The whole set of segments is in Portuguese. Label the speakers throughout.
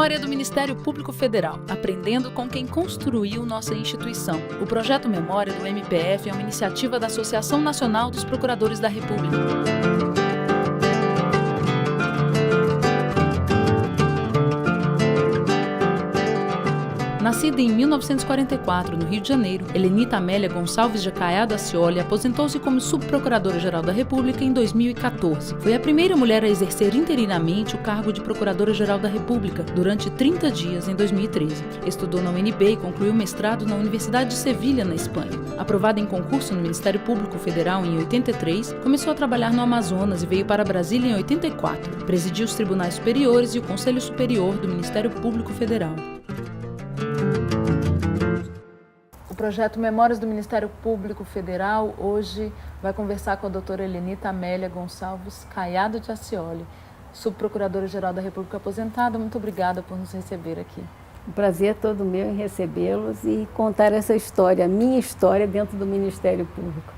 Speaker 1: Memória do Ministério Público Federal, aprendendo com quem construiu nossa instituição. O projeto Memória do MPF é uma iniciativa da Associação Nacional dos Procuradores da República. Nascida em 1944, no Rio de Janeiro, Helenita Amélia Gonçalves de Caiado Acioli aposentou-se como Subprocuradora-Geral da República em 2014. Foi a primeira mulher a exercer interinamente o cargo de Procuradora-Geral da República durante 30 dias em 2013. Estudou na UNB e concluiu mestrado na Universidade de Sevilha, na Espanha. Aprovada em concurso no Ministério Público Federal em 83, começou a trabalhar no Amazonas e veio para Brasília em 84. Presidiu os Tribunais Superiores e o Conselho Superior do Ministério Público Federal. O projeto Memórias do Ministério Público Federal hoje vai conversar com a doutora Helenita Amélia Gonçalves Caiado de Acioli, Subprocuradora-Geral da República aposentada. Muito obrigada por nos receber aqui.
Speaker 2: O prazer é todo meu em recebê-los e contar essa história, a minha história dentro do Ministério Público.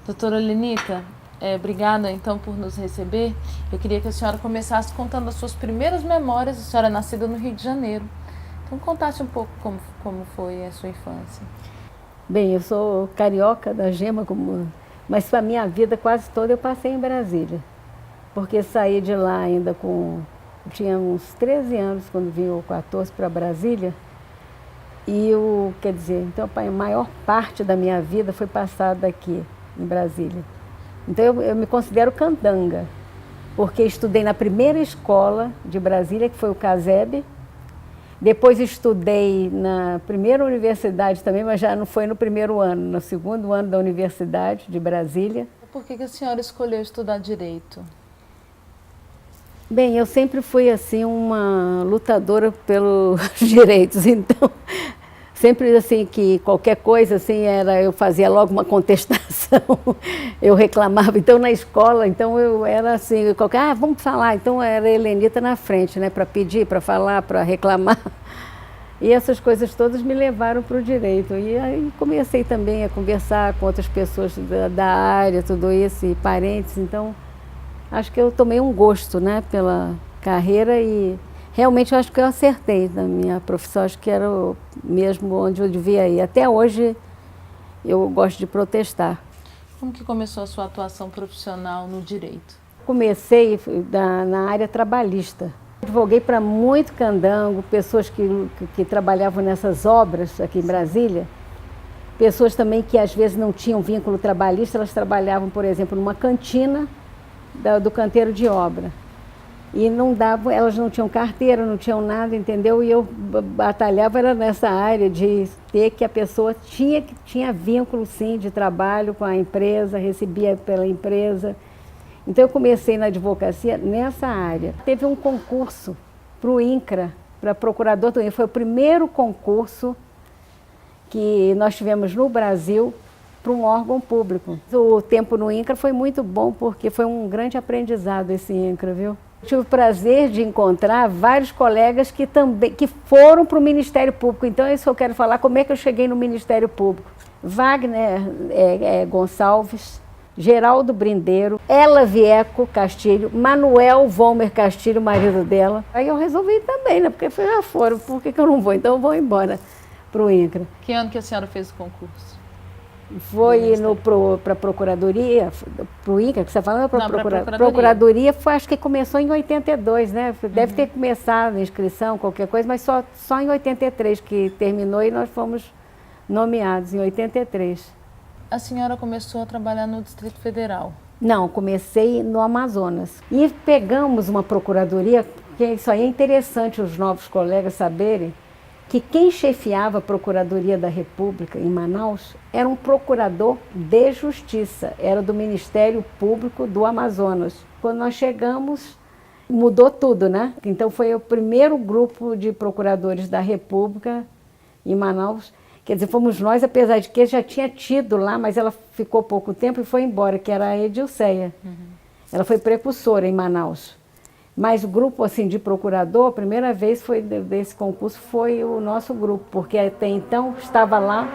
Speaker 1: Doutora Helenita, obrigada então por nos receber. Eu queria que a senhora começasse contando as suas primeiras memórias. A senhora é nascida no Rio de Janeiro. Então, contasse um pouco como foi a sua infância.
Speaker 2: Bem, eu sou carioca da Gema, mas a minha vida quase toda eu passei em Brasília. Porque saí de lá ainda tinha uns 13 anos, quando vim, ou 14, para Brasília. Então a maior parte da minha vida foi passada aqui, em Brasília. Então eu me considero candanga, porque estudei na primeira escola de Brasília, que foi o CASEB. Depois estudei na primeira universidade também, mas já não foi no primeiro ano, no segundo ano da Universidade de Brasília.
Speaker 1: Por que a senhora escolheu estudar Direito?
Speaker 2: Bem, eu sempre fui assim uma lutadora pelos direitos, então sempre assim que qualquer coisa assim eu fazia logo uma contestação, eu reclamava. Então na escola, eu era assim, vamos falar, então era a Helenita na frente, né, para pedir, para falar, para reclamar. E essas coisas todas me levaram para o direito. E aí comecei também a conversar com outras pessoas da área, tudo isso, e parentes. Então acho que eu tomei um gosto, né, pela carreira e realmente eu acho que eu acertei na minha profissão, acho que era mesmo onde eu devia ir. Até hoje eu gosto de protestar.
Speaker 1: Como que começou a sua atuação profissional no direito?
Speaker 2: Comecei na área trabalhista. Advoguei para muito candango, pessoas que trabalhavam nessas obras aqui em Brasília, pessoas também que às vezes não tinham vínculo trabalhista, elas trabalhavam, por exemplo, numa cantina do canteiro de obra. E não dava, elas não tinham carteira, não tinham nada, entendeu? E eu batalhava era nessa área de ter que a pessoa tinha vínculo, sim, de trabalho com a empresa, recebia pela empresa. Então eu comecei na advocacia nessa área. Teve um concurso para o INCRA, para procurador do INCRA. Foi o primeiro concurso que nós tivemos no Brasil para um órgão público. O tempo no INCRA foi muito bom, porque foi um grande aprendizado esse INCRA, viu? Tive o prazer de encontrar vários colegas que foram para o Ministério Público. Então, é isso que eu quero falar, como é que eu cheguei no Ministério Público. Wagner Gonçalves, Geraldo Brindeiro, Ela Vieco Castilho, Manuel Volmer Castilho, marido dela. Aí eu resolvi também, né? Porque já foram, por que eu não vou? Então eu vou embora para o INCRA.
Speaker 1: Que ano que a senhora fez o concurso?
Speaker 2: Foi para a Procuradoria, para o INCRA, que você está falando? Procuradoria foi, acho que começou em 82, né? Deve ter começado a inscrição, qualquer coisa, mas só em 83 que terminou e nós fomos nomeados, em 83.
Speaker 1: A senhora começou a trabalhar no Distrito Federal?
Speaker 2: Não, comecei no Amazonas. E pegamos uma procuradoria, porque isso aí é interessante os novos colegas saberem, que quem chefiava a Procuradoria da República em Manaus era um procurador de justiça, era do Ministério Público do Amazonas. Quando nós chegamos, mudou tudo, né? Então foi o primeiro grupo de procuradores da República em Manaus. Quer dizer, fomos nós, apesar de que já tinha tido lá, mas ela ficou pouco tempo e foi embora, que era a Edilceia. Ela foi precursora em Manaus. Mas o grupo assim, de procurador, a primeira vez desse concurso foi o nosso grupo, porque até então estava lá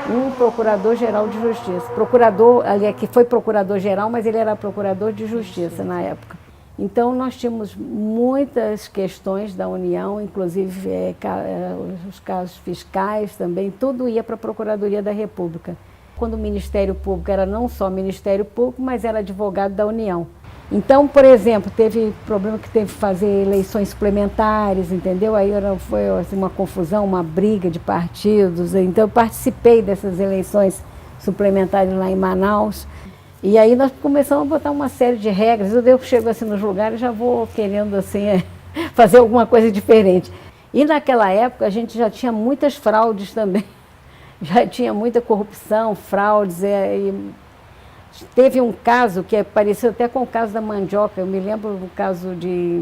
Speaker 2: um procurador-geral de justiça. Procurador, ali que foi procurador-geral, mas ele era procurador de justiça na época. Então, nós tínhamos muitas questões da União, inclusive os casos fiscais também, tudo ia para a Procuradoria da República. Quando o Ministério Público era não só Ministério Público, mas era advogado da União. Então, por exemplo, teve problema que teve que fazer eleições suplementares, entendeu? Aí foi assim, uma confusão, uma briga de partidos. Então, eu participei dessas eleições suplementares lá em Manaus. E aí nós começamos a botar uma série de regras. Eu chego assim nos lugares e já vou querendo assim, fazer alguma coisa diferente. E naquela época a gente já tinha muitas fraudes também. Já tinha muita corrupção, fraudes. Teve um caso que pareceu até com o caso da mandioca. Eu me lembro do caso de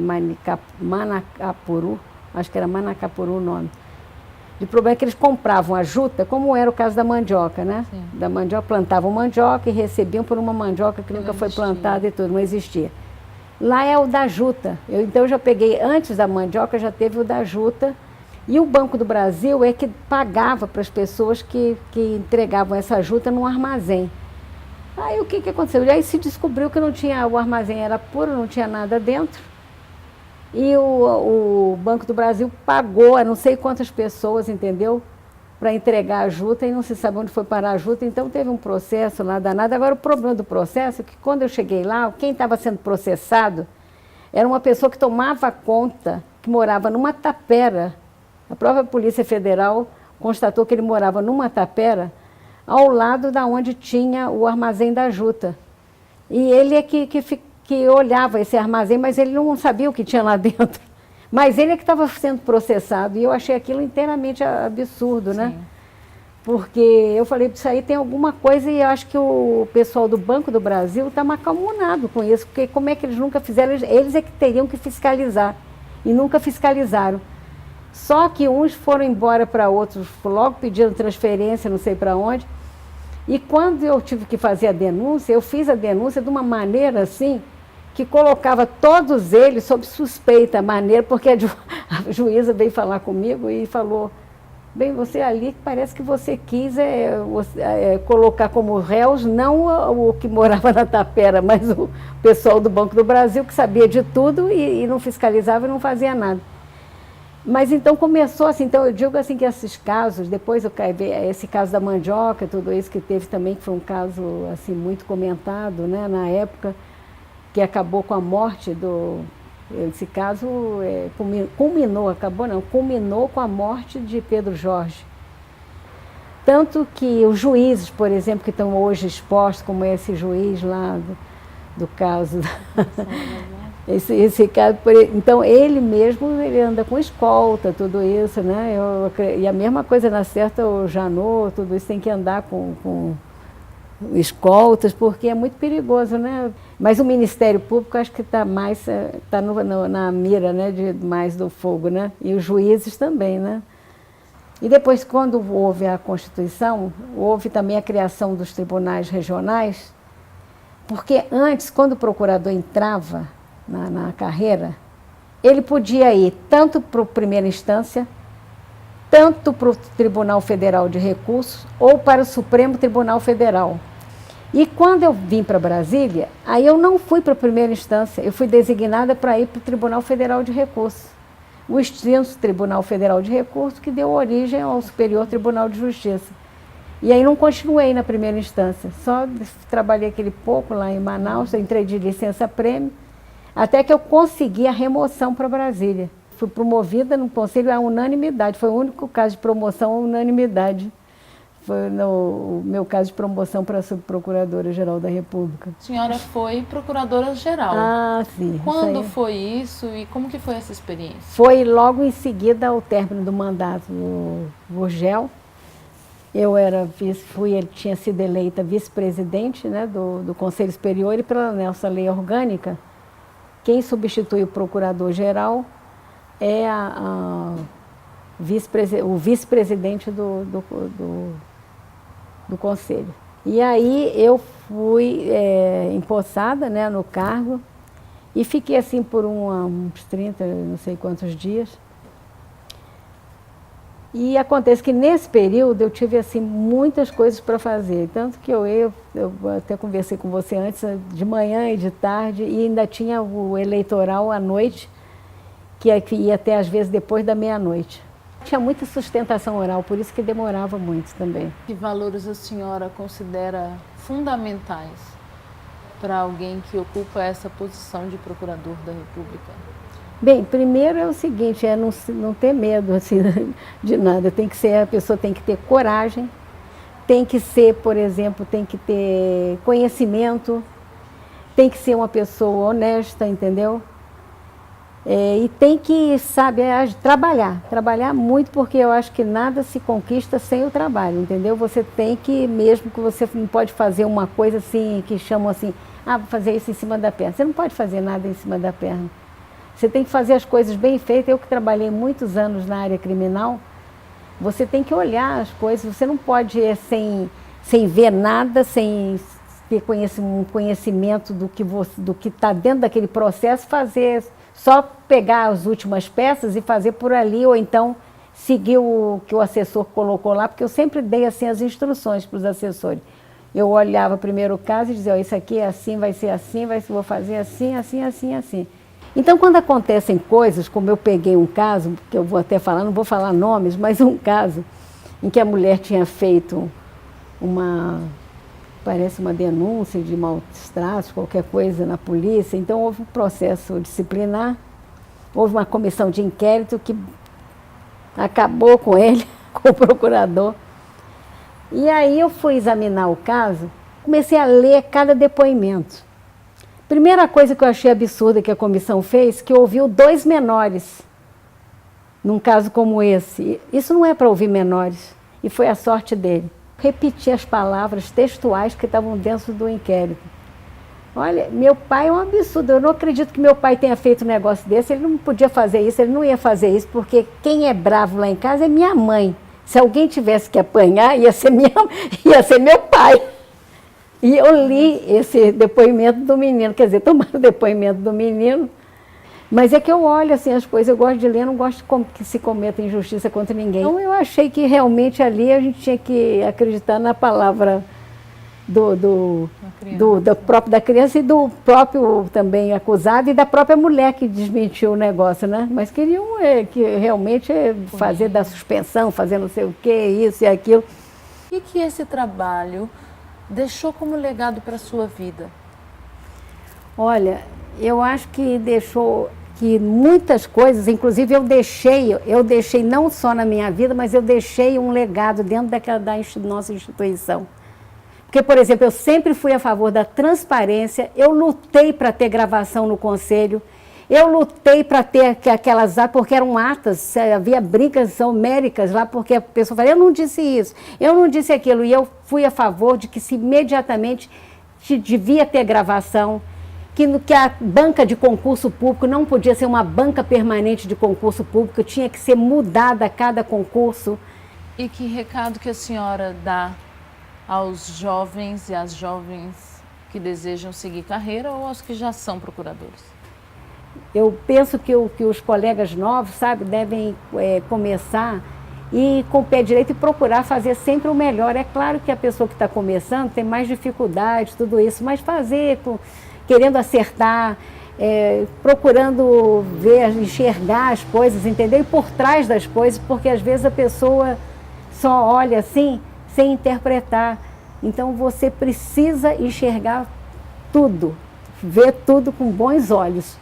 Speaker 2: Manacapuru, acho que era Manacapuru o nome. O problema é que eles compravam a juta, como era o caso da mandioca, né? Sim. Da mandioca, plantavam mandioca e recebiam por uma mandioca que nunca foi plantada e tudo, não existia. Lá é o da juta. Então eu já peguei, antes da mandioca, já teve o da juta. E o Banco do Brasil é que pagava para as pessoas que entregavam essa juta num armazém. Aí o que aconteceu? E aí se descobriu que não tinha, o armazém era puro, não tinha nada dentro. E o Banco do Brasil pagou a não sei quantas pessoas, entendeu? Para entregar a juta e não se sabe onde foi parar a juta. Então teve um processo lá danado. Agora o problema do processo é que quando eu cheguei lá, quem estava sendo processado era uma pessoa que tomava conta, que morava numa tapera. A própria Polícia Federal constatou que ele morava numa tapera ao lado da onde tinha o armazém da juta. E ele é que olhava esse armazém, mas ele não sabia o que tinha lá dentro. Mas ele é que estava sendo processado, e eu achei aquilo inteiramente absurdo, né? Sim. Porque eu falei, isso aí tem alguma coisa, e eu acho que o pessoal do Banco do Brasil está macamunado com isso, porque como é que eles nunca fizeram, eles é que teriam que fiscalizar, e nunca fiscalizaram. Só que uns foram embora para outros, logo pediram transferência, não sei para onde, e quando eu tive que fazer a denúncia, eu fiz a denúncia de uma maneira assim, que colocava todos eles sob suspeita, maneira, porque a juíza veio falar comigo e falou, bem, você ali parece que você quis colocar como réus não o que morava na tapera, mas o pessoal do Banco do Brasil que sabia de tudo e não fiscalizava e não fazia nada. Mas então começou assim, então eu digo assim que esses casos, depois esse caso da mandioca, tudo isso que teve também, que foi um caso assim muito comentado, né, na época, que acabou com a morte esse caso culminou com a morte de Pedro Jorge. Tanto que os juízes, por exemplo, que estão hoje expostos, como esse juiz lá do caso, esse caso, então ele mesmo ele anda com escolta, tudo isso, né? E a mesma coisa na certa, o Janot, tudo isso tem que andar com escoltas, porque é muito perigoso, né? Mas o Ministério Público acho que está mais na mira, né, mais do fogo, né? E os juízes também, né? E depois, quando houve a Constituição, houve também a criação dos tribunais regionais, porque antes, quando o procurador entrava na carreira, ele podia ir tanto para a primeira instância, tanto para o Tribunal Federal de Recursos ou para o Supremo Tribunal Federal. E quando eu vim para Brasília, aí eu não fui para a primeira instância, eu fui designada para ir para o Tribunal Federal de Recursos. O extinto Tribunal Federal de Recursos que deu origem ao Superior Tribunal de Justiça. E aí não continuei na primeira instância, só trabalhei aquele pouco lá em Manaus, entrei de licença-prêmio, até que eu consegui a remoção para Brasília. Fui promovida no Conselho à unanimidade, foi o único caso de promoção à unanimidade. Foi o meu caso de promoção para subprocuradora-geral da República.
Speaker 1: A senhora foi procuradora-geral.
Speaker 2: Ah, sim.
Speaker 1: Quando foi isso e como que foi essa experiência?
Speaker 2: Foi logo em seguida ao término do mandato do Gurgel. Eu ele tinha sido eleita vice-presidente, né, do Conselho Superior, e pela nossa lei orgânica, quem substitui o procurador-geral é o vice-presidente do Conselho. E aí eu fui empossada, né, no cargo e fiquei assim por uns 30, não sei quantos dias. E acontece que nesse período eu tive assim muitas coisas para fazer, tanto que eu até conversei com você antes, de manhã e de tarde, e ainda tinha o eleitoral à noite, que ia até às vezes depois da meia-noite. Tinha muita sustentação oral, por isso que demorava muito também.
Speaker 1: Que valores a senhora considera fundamentais para alguém que ocupa essa posição de procurador da República?
Speaker 2: Bem, primeiro é o seguinte, é não ter medo assim, de nada. A pessoa tem que ter coragem, tem que ser, por exemplo, tem que ter conhecimento, tem que ser uma pessoa honesta, entendeu? E tem que saber trabalhar muito, porque eu acho que nada se conquista sem o trabalho, entendeu? Você tem que, mesmo que você não pode fazer uma coisa assim, que chamam assim, vou fazer isso em cima da perna. Você não pode fazer nada em cima da perna. Você tem que fazer as coisas bem feitas. Eu que trabalhei muitos anos na área criminal, você tem que olhar as coisas, você não pode ir sem ver nada, sem ter um conhecimento do que está dentro daquele processo, só pegar as últimas peças e fazer por ali, ou então seguir o que o assessor colocou lá, porque eu sempre dei assim as instruções para os assessores. Eu olhava primeiro o caso e dizia, isso aqui é assim, vai ser assim, vou fazer assim, assim, assim, assim. Então, quando acontecem coisas, como eu peguei um caso, que eu vou até falar, não vou falar nomes, mas um caso em que a mulher tinha feito parece uma denúncia de maus tratos, qualquer coisa na polícia, então houve um processo disciplinar, houve uma comissão de inquérito que acabou com ele, com o procurador. E aí eu fui examinar o caso, comecei a ler cada depoimento. Primeira coisa que eu achei absurda que a comissão fez, que ouviu 2 menores, num caso como esse. Isso não é para ouvir menores, e foi a sorte dele. Repeti as palavras textuais que estavam dentro do inquérito. Olha, meu pai é um absurdo, eu não acredito que meu pai tenha feito um negócio desse, ele não podia fazer isso, ele não ia fazer isso, porque quem é bravo lá em casa é minha mãe. Se alguém tivesse que apanhar, ia ser meu pai. E eu li esse depoimento do menino, quer dizer, tomaram o depoimento do menino, mas é que eu olho assim as coisas, eu gosto de ler, não gosto que se cometa injustiça contra ninguém. Então eu achei que realmente ali a gente tinha que acreditar na palavra da criança e do próprio também acusado e da própria mulher que desmentiu o negócio, né? Mas queriam que realmente fazer da suspensão, fazer não sei o que, isso e aquilo.
Speaker 1: E que esse trabalho deixou como legado para a sua vida?
Speaker 2: Olha, eu acho que deixou que muitas coisas, inclusive eu deixei não só na minha vida, mas eu deixei um legado dentro da nossa instituição. Porque, por exemplo, eu sempre fui a favor da transparência, eu lutei para ter gravação no conselho, eu lutei para ter aquelas atas, porque eram atas, havia brigas homéricas lá, porque a pessoa falava, eu não disse isso, eu não disse aquilo, e eu fui a favor de que se imediatamente devia ter gravação, que a banca de concurso público não podia ser uma banca permanente de concurso público, tinha que ser mudada a cada concurso.
Speaker 1: E que recado que a senhora dá aos jovens e às jovens que desejam seguir carreira ou aos que já são procuradores?
Speaker 2: Eu penso que os colegas novos, sabe, devem começar e com o pé direito e procurar fazer sempre o melhor. É claro que a pessoa que está começando tem mais dificuldade, tudo isso, mas querendo acertar, procurando enxergar as coisas, entendeu? E por trás das coisas, porque às vezes a pessoa só olha assim, sem interpretar. Então você precisa enxergar tudo, ver tudo com bons olhos,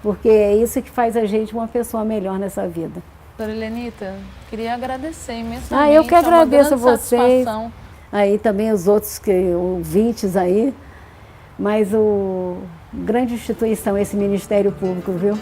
Speaker 2: porque é isso que faz a gente uma pessoa melhor nessa vida.
Speaker 1: Doutora Helenita, queria agradecer imensamente.
Speaker 2: Eu que agradeço a vocês,
Speaker 1: satisfação.
Speaker 2: aí também os outros ouvintes aí, mas grande instituição esse Ministério Público, viu?